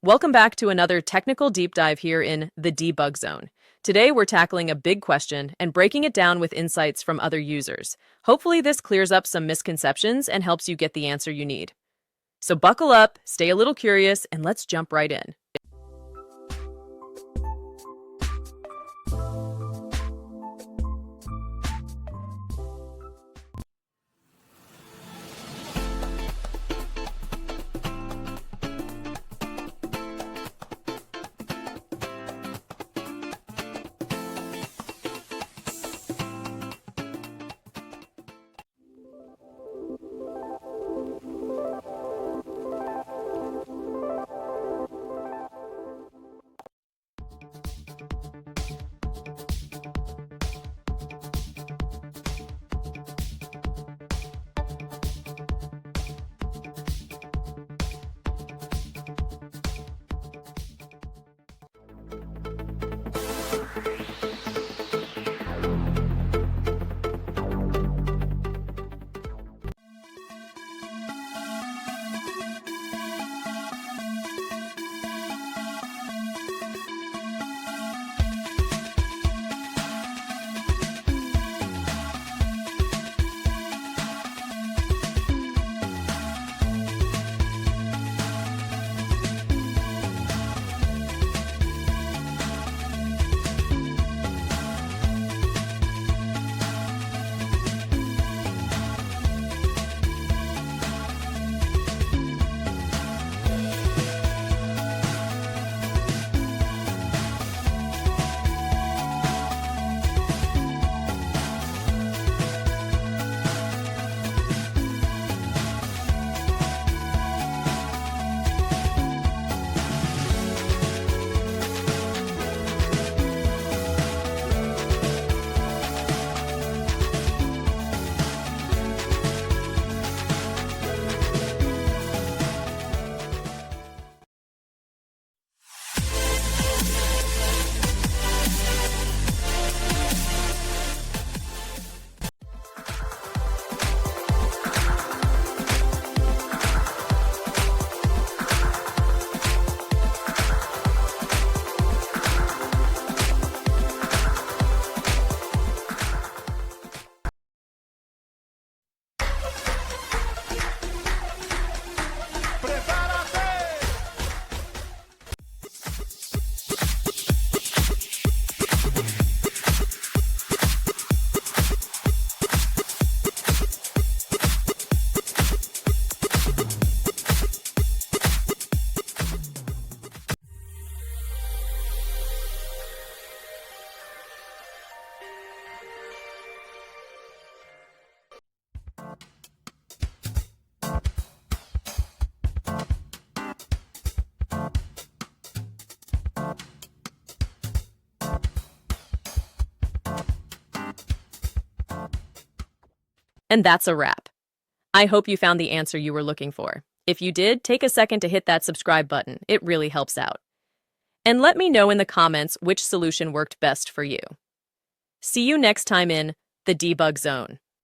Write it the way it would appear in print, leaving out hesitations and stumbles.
Welcome back to another technical deep dive here in the debug zone. Today, we're tackling a big question and breaking it down with insights from other users. Hopefully, this clears up some misconceptions and helps you get the answer you need. So buckle up, stay a little curious, and let's jump right in. And that's a wrap. I hope you found the answer you were looking for. If you did, take a second to hit that subscribe button. It really helps out. And let me know in the comments which solution worked best for you. See you next time in the debug zone.